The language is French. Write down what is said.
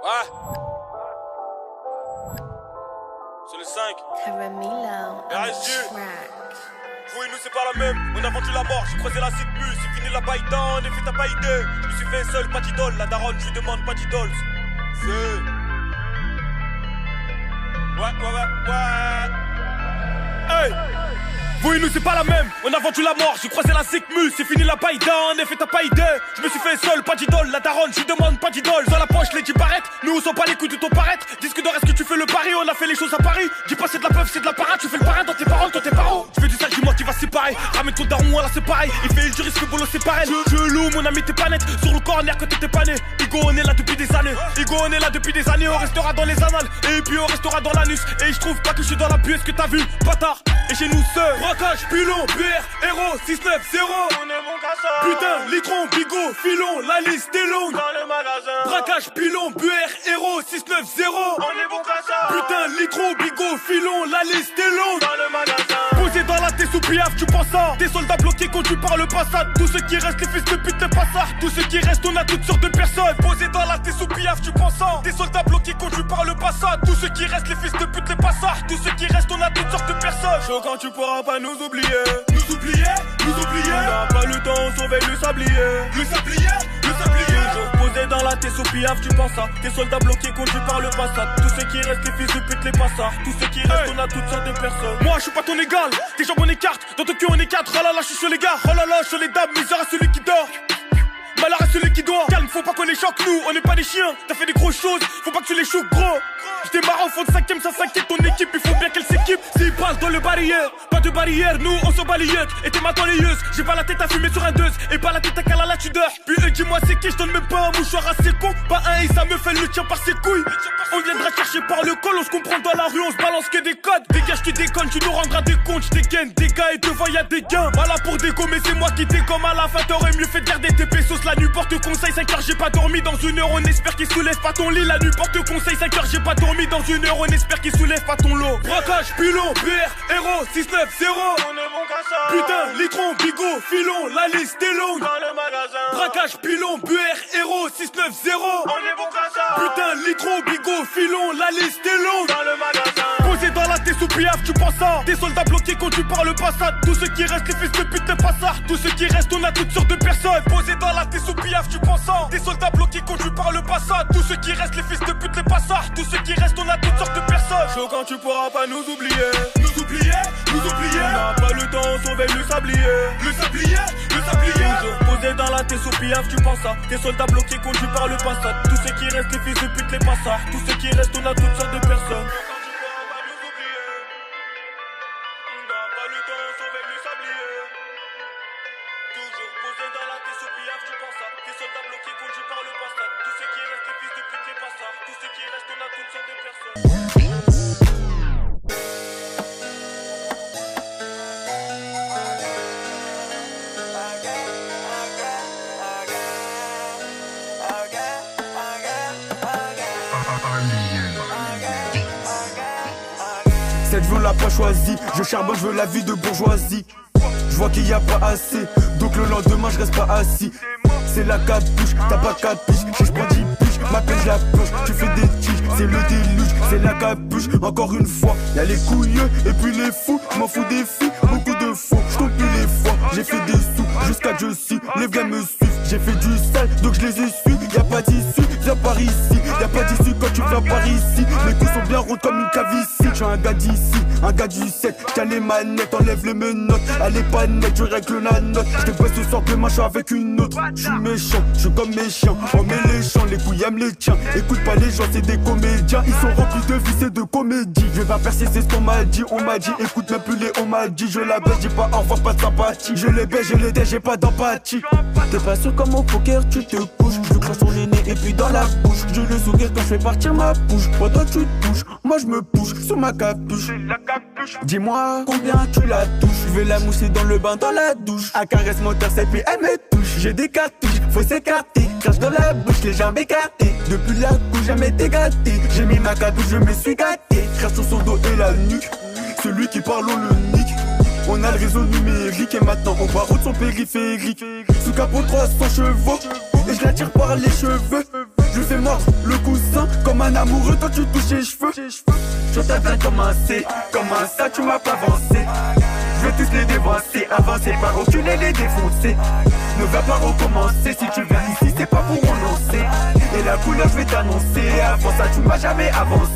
Ouais. C'est le 5. RSG. Oui, nous c'est pas la même. On a vendu la mort, j'ai croisé la cyclus. C'est fini la baille en effet t'as pas idée. Je me suis fait seul, pas d'idole. La daronne, je lui demande pas d'idoles. C'est. Ouais. Hey! Oui, nous c'est pas la même, on a vendu la mort, j'ai croisé la cyclus, c'est fini la paille en effet t'as pas idée. Je me suis fait seul, pas d'idole, la daronne, je lui demande pas d'idole. Dans la poche, les 10 barrettes, nous on s'en bat les couilles de ton paraître. Disque d'or, est-ce que tu fais le pari, on a fait les choses à Paris. Dis pas c'est de la peuf, c'est de la parade, tu fais le parrain dans tes paroles, dans tes parents. Je fais du sale, dis-moi qui va se séparer. Ramène ton daron, là c'est pareil, il fait du risque, bolo c'est pareil. Je loue, mon ami t'es pas net, sur le corner que t'étais pas né. Igo on est là depuis des années, on restera dans les annales. Et puis on restera dans l'anus. Et je trouve pas que je suis dans la buée, ce que t'as vu, bâtard. Et chez nous seuls, braquage, pilon, BR, héros, 690. On est bon qu'à ça. Putain, litron, bigot, filon, la liste est longue. Dans le magasin. Braquage, pilon, BR, héros, 690. On est bon qu'à ça. Putain, litron, bigot, filon, la liste est longue. Dans le magasin. Posé dans la tête sous piaf, tu penses ça. Des soldats bloqués conduits par le passat. Tous ceux qui restent, les fils de pute, les passards. Tous ceux qui restent, on a toutes sortes de personnes. Posé dans la tête sous piaf, tu penses ça. Des soldats bloqués conduits par le passat. Tous ceux qui restent, les fils de pute, les passards. Tous ceux qui restent, on a toutes sortes de personnes. Quand tu pourras pas nous oublier. Nous oublier. On n'a pas le temps, on surveille le sablier. Toujours posé dans la tête sous piaf, tu penses ça. Des soldats bloqués conduits par le passat. Tous ceux qui restent, les fils de pute, les passards. Tous ceux qui restent, on a toutes sortes de personnes. Moi je suis pas ton égal, tes jambes on écarte. Dans ton cul on est 4, oh là là je suis sur les gars. Oh là là je suis sur les dames, misère à celui qui dort. Malheur à celui qui doit. Calme, faut pas qu'on les choque nous, on n'est pas des chiens. T'as fait des grosses choses, faut pas que tu les choques gros. J'étais marrant au fond de 5ème, ça s'inquiète ton équipe, il faut bien qu'elle s'équipe. S'ils passent dans le barrière, pas de barrière, nous on s'en bat les yeux. Et t'es maintenant les yeux, j'ai pas la tête à fumer sur un 2. Et pas la tête à caler à la tudeur. Puis dis-moi c'est qui, je donne même pas un mouchoir assez con. Pas un et ça me fait le tien par ses couilles. On viendra chercher par le col, on se comprend dans la rue, on se balance que des codes. Dégage tu déconnes, tu nous rendras des comptes. J'dégaine des gars et devant y'a des gains. Voilà pour dégommer, c'est moi qui dégomme à la fin. T'aurais mieux fait de garder tes pesos. La nuit porte conseil, 5 heures j'ai pas dormi. Dans 1 heure on espère qu'il soulève pas ton lit. La nuit porte conseil, 5 heures j'ai pas dormi. Dans 1 heure on espère qu'il soulève pas ton lot. Braquage, pilon, BR, héros, 690. On est bon qu'à ça. Putain, litron, bigot, filon, la liste est longue. Dans le magasin. Braquage, pilon, BR, héros, 690. On est bon qu'à ça. Putain, litron, bigot, filon, la liste est longue. Dans le magasin. Posé dans la tête sous piaf, tu penses ça. Des soldats bloqués conduits par le passat. Tous ceux qui restent, les fils de pute, les passards. Tous ceux qui restent, on a toutes sortes de personnes. Posé dans la tête sous piaf, tu penses ça. Des soldats bloqués conduits par le passat. Tous ceux qui restent, les fils de pute, les passards. Tous ceux qui restent, on a toutes sortes de personnes. Chaud quand tu pourras pas nous oublier. On n'a pas le temps, on surveille le sablier. Toujours posé dans la tête sous piaf, tu penses ça. Des soldats bloqués conduits par le passat. Tous ceux qui restent, les fils de pute, les passards. Tous ceux qui restent, on a toutes sortes de personnes. Cette vie on l'a pas choisie, je charbonne, je veux la vie de bourgeoisie. Je vois qu'il y a pas assez, donc le lendemain je reste pas assis. C'est la capuche, t'as pas capiche, je prends 10 piges, ma peine je la plonge, tu fais des tiges, c'est le déluge, c'est la capuche, encore une fois. Y'a les couilleux et puis les fous, je m'en fous des filles, beaucoup de faux, je compte plus les fois. J'ai fait des sous jusqu'à je suis, les gars me suivent. J'ai fait du sale, donc je les essuie. Y'a pas d'issue, viens par ici. Y'a pas d'issue quand tu viens par ici. Mes coups sont bien ronds comme une calvitie. J'suis un gars d'ici, un gars du 7. Tiens les manettes, enlève les menottes. Elle est pas nette, je règle la note. J'te baisse ce soir, demain j'suis avec une autre. J'suis méchant, j'suis comme mes chiens. On met les champs, les couilles aiment les tiens. Écoute pas les gens, c'est des comédiens. Ils sont remplis de vices et de comédie. Je vais pas percer, c'est ce qu'on m'a dit. On m'a dit, écoute même plus les on m'a dit. Je la baisse, j'ai pas au revoir, pas de sympathie. Je les baisse, je les dé, j'ai pas d'empathie. T'es pas sûr comme au poker, tu te couches. Je crache ton nez et puis dans la bouche. Je le sourire quand je fais partir ma bouche. Pendant tu te touches, moi je me pousse sous ma capuche. Dis-moi combien tu la touches. Je vais la mousser dans le bain, dans la douche. Elle caresse mon torse et puis elle me touche. J'ai des cartouches, faut s'écarter. Crache dans la bouche, les jambes écartées. Depuis la couche, jamais été gâté. J'ai mis ma capuche, je me suis gâté. Crache sur son dos et la nuque. Celui qui parle, on le nique. On a le réseau numérique et maintenant on barre de son périphérique. Sous capot 300 chevaux. Et je je la tire par les cheveux. Je fais mordre le coussin comme un amoureux, toi tu touches les cheveux. Je t'ai bien commencé, comment ça tu m'as pas avancé. Je veux tous les dévancer, avancer par reculer, les défoncer. Ne va pas recommencer, si tu viens ici c'est pas pour renoncer. Et la couleur je vais t'annoncer, avant ça tu m'as jamais avancé.